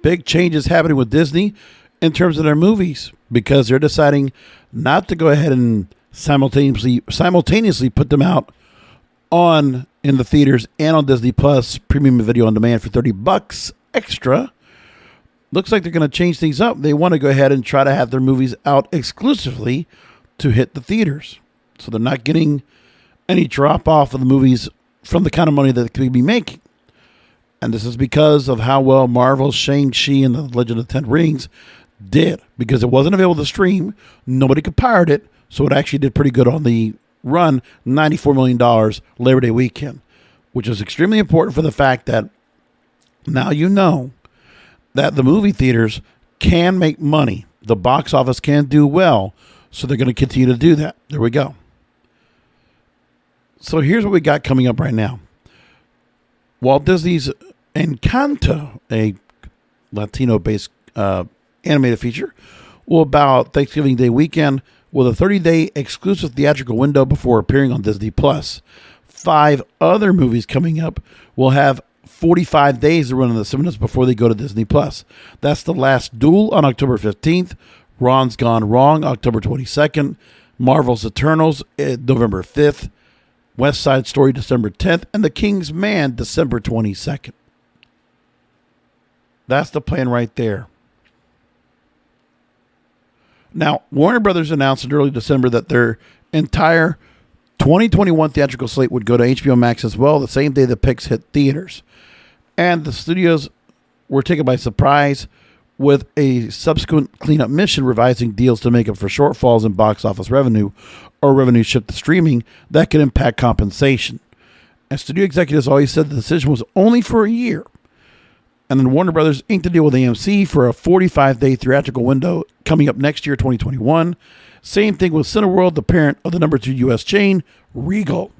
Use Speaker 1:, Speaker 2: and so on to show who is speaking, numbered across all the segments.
Speaker 1: big changes happening with Disney in terms of their movies because they're deciding not to go ahead and simultaneously put them out in the theaters and on Disney Plus premium video on demand for $30 extra. Looks like they're going to change things up. They want to go ahead and try to have their movies out exclusively to hit the theaters. So they're not getting any drop off of the movies from the kind of money that they could be making. And this is because of how well Marvel's Shang-Chi and the Legend of the Ten Rings did. Because it wasn't available to stream. Nobody could pirate it. So it actually did pretty good on the run, $94 million Labor Day weekend. Which is extremely important for the fact that now you know that the movie theaters can make money. The box office can do well. So they're going to continue to do that. There we go. So here's what we got coming up right now. Walt Disney's Encanto, a Latino-based animated feature, will about Thanksgiving Day weekend with a 30-day exclusive theatrical window before appearing on Disney+. 5 other movies coming up will have 45 days to run in the cinemas before they go to Disney+. That's The Last Duel on October 15th, Ron's Gone Wrong, October 22nd, Marvel's Eternals, November 5th, West Side Story, December 10th, and The King's Man, December 22nd. That's the plan right there. Now, Warner Brothers announced in early December that their entire 2021 theatrical slate would go to HBO Max as well, the same day the picks hit theaters. And the studios were taken by surprise with a subsequent cleanup mission revising deals to make up for shortfalls in box office revenue or revenue shift to streaming that could impact compensation. And studio executives always said the decision was only for a year. And then Warner Brothers inked a deal with AMC for a 45-day theatrical window coming up next year, 2021. Same thing with Cineworld, the parent of the number 2 U.S. chain, Regal.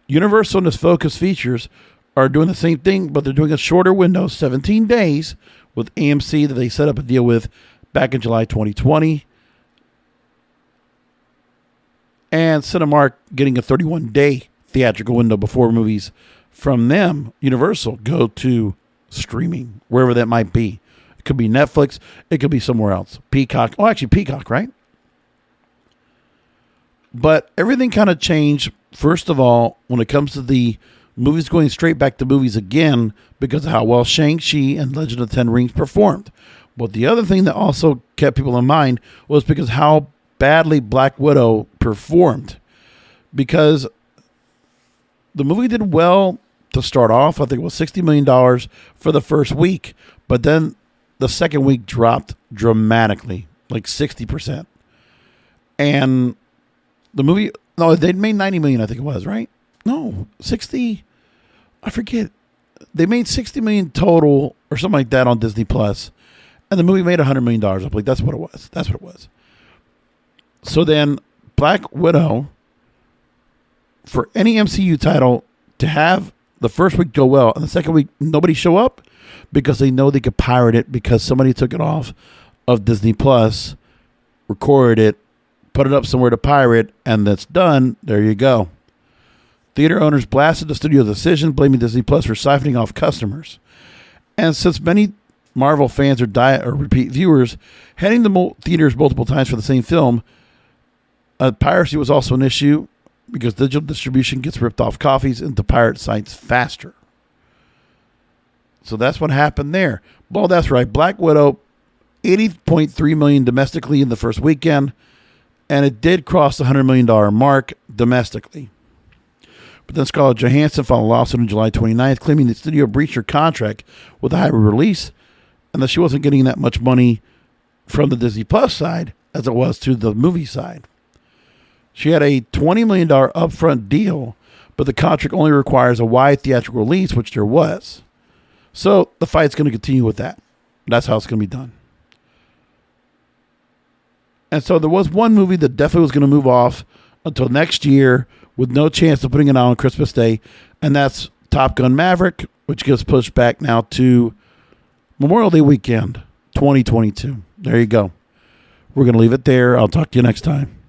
Speaker 1: Universal and its Focus Features are doing the same thing, but they're doing a shorter window, 17 days, with AMC that they set up a deal with back in July 2020. And Cinemark getting a 31-day theatrical window before movies from them, Universal, go to streaming, wherever that might be. It could be Netflix. It could be somewhere else. Peacock. Oh, actually, Peacock, right? But everything kind of changed, first of all, when it comes to the movies going straight back to movies again because of how well Shang-Chi and Legend of the Ten Rings performed. But the other thing that also kept people in mind was because how badly Black Widow performed. Because the movie did well to start off. I think it was $60 million for the first week. But then the second week dropped dramatically, like 60%. And the movie, no, they made $90 million, I think it was, right? No, 60, I forget. They made $60 million total or something like that on Disney Plus. And the movie made $100 million. I believe that's what it was. That's what it was. So then Black Widow, for any MCU title to have the first week go well and the second week nobody show up because they know they could pirate it because somebody took it off of Disney Plus, recorded it, put it up somewhere to pirate, and that's done. There you go. Theater owners blasted the studio's decision, blaming Disney Plus for siphoning off customers. And since many Marvel fans are repeat viewers, heading to theaters multiple times for the same film, piracy was also an issue because digital distribution gets ripped off copies into pirate sites faster. So that's what happened there. Well, that's right. Black Widow, $80.3 million domestically in the first weekend, and it did cross the $100 million mark domestically. But then Scarlett Johansson filed a lawsuit on July 29th, claiming the studio breached her contract with the hybrid release and that she wasn't getting that much money from the Disney Plus side as it was to the movie side. She had a $20 million upfront deal, but the contract only requires a wide theatrical release, which there was. So the fight's going to continue with that. That's how it's going to be done. And so there was one movie that definitely was going to move off until next year with no chance of putting it out on Christmas Day, and that's Top Gun Maverick, which gets pushed back now to Memorial Day weekend, 2022. There you go. We're going to leave it there. I'll talk to you next time.